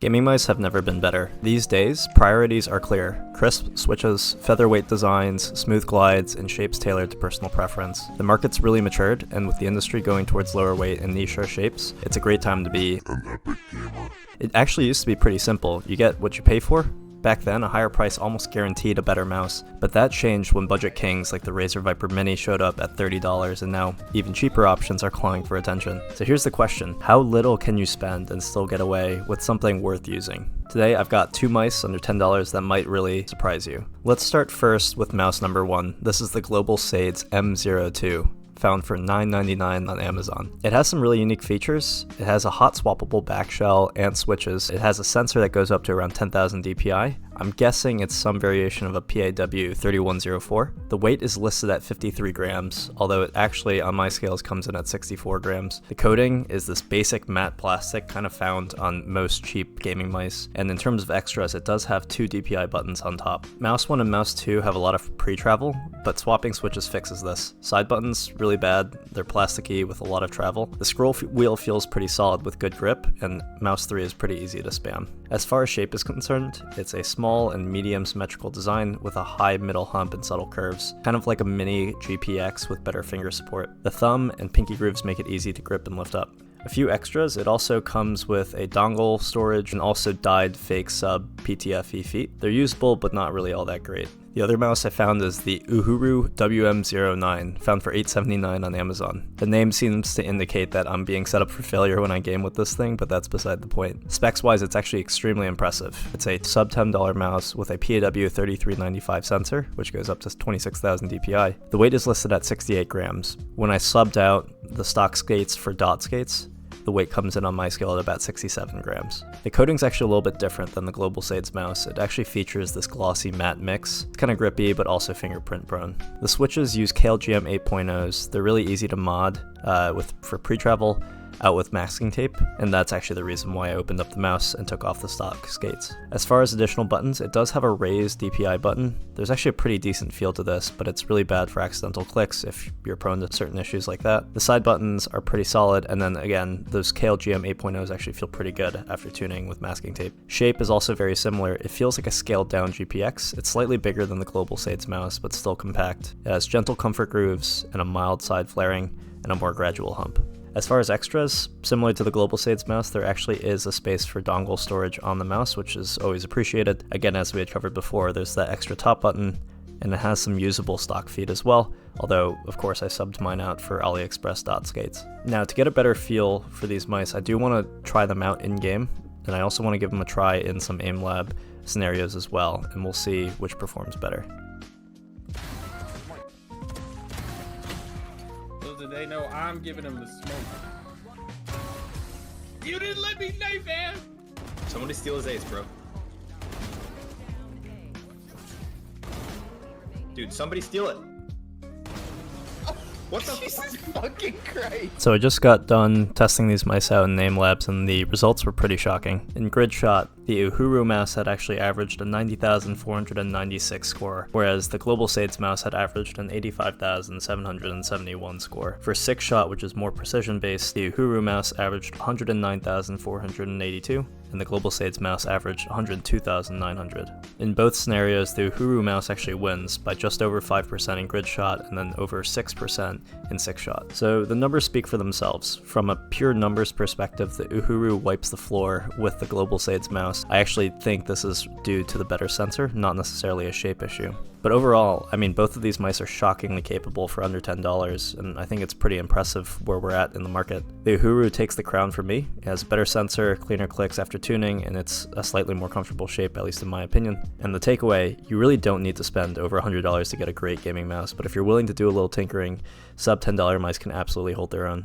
Gaming mice have never been better. These days, priorities are clear. Crisp switches, featherweight designs, smooth glides, and shapes tailored to personal preference. The market's really matured, and with the industry going towards lower weight and niche shapes, it's a great time to be an epic gamer. It actually used to be pretty simple. You get what you pay for. Back then, a higher price almost guaranteed a better mouse, but that changed when budget kings like the Razer Viper Mini showed up at $30, and now even cheaper options are clawing for attention. So here's the question: how little can you spend and still get away with something worth using? Today I've got two mice under $10 that might really surprise you. Let's start first with mouse number 1. This is the Global Sades M02. Found for $9.99 on Amazon. It has some really unique features. It has a hot swappable back shell and switches. It has a sensor that goes up to around 10,000 dpi. I'm guessing it's some variation of a PAW 3104. The weight is listed at 53 grams, although it actually on my scales comes in at 64 grams. The coating is this basic matte plastic kind of found on most cheap gaming mice, and in terms of extras, it does have 2 DPI buttons on top. Mouse 1 and mouse 2 have a lot of pre-travel, but swapping switches fixes this. Side buttons, really bad. They're plasticky with a lot of travel. The scroll wheel feels pretty solid with good grip, and mouse 3 is pretty easy to spam. As far as shape is concerned, it's a small and medium symmetrical design with a high middle hump and subtle curves, kind of like a mini GPX with better finger support. The thumb and pinky grooves make it easy to grip and lift up. A few extras: it also comes with a dongle storage and also dyed fake sub PTFE feet. They're usable but not really all that great. The other mouse I found is the Uhuru WM09, found for $8.79 on Amazon. The name seems to indicate that I'm being set up for failure when I game with this thing, but that's beside the point. Specs wise, it's actually extremely impressive. It's a sub $10 mouse with a PAW 3395 sensor, which goes up to 26,000 dpi. The weight is listed at 68 grams. When I subbed out the stock skates for dot skates, the weight comes in on my scale at about 67 grams. The coating's actually a little bit different than the Global Sades mouse. It actually features this glossy matte mix. It's kind of grippy, but also fingerprint prone. The switches use KLGM 8.0s. They're really easy to mod for pre-travel, out with masking tape, and that's actually the reason why I opened up the mouse and took off the stock skates. As far as additional buttons, it does have a raised DPI button. There's actually a pretty decent feel to this, but it's really bad for accidental clicks if you're prone to certain issues like that. The side buttons are pretty solid, and then again, those KLGM 8.0s actually feel pretty good after tuning with masking tape. Shape is also very similar. It feels like a scaled down GPX. It's slightly bigger than the Global Sades mouse, but still compact. It has gentle comfort grooves and a mild side flaring and a more gradual hump. As far as extras, similar to the Global Sades mouse, there actually is a space for dongle storage on the mouse, which is always appreciated. Again, as we had covered before, there's that extra top button, and it has some usable stock feet as well, although of course I subbed mine out for AliExpress dot skates. Now, to get a better feel for these mice, I do want to try them out in-game, and I also want to give them a try in some aim lab scenarios as well, and we'll see which performs better. They know I'm giving them the smoke. You didn't let me knife him! Somebody steal his ace, bro. Dude, somebody steal it. What the Jesus fucking Christ! So I just got done testing these mice out in name labs, and the results were pretty shocking. In grid shot, the Uhuru mouse had actually averaged a 90,496 score, whereas the Global Sades mouse had averaged an 85,771 score. For 6 shot, which is more precision based, the Uhuru mouse averaged 109,482, and the Global Sades mouse averaged 102,900. In both scenarios, the Uhuru mouse actually wins by just over 5% in grid shot and then over 6% in 6 shot. So the numbers speak for themselves. From a pure numbers perspective, the Uhuru wipes the floor with the Global Sades mouse. I actually think this is due to the better sensor, not necessarily a shape issue. But overall, I mean, both of these mice are shockingly capable for under $10, and I think it's pretty impressive where we're at in the market. The Uhuru takes the crown for me. It has a better sensor, cleaner clicks after tuning, and it's a slightly more comfortable shape, at least in my opinion. And the takeaway, you really don't need to spend over $100 to get a great gaming mouse, but if you're willing to do a little tinkering, sub $10 mice can absolutely hold their own.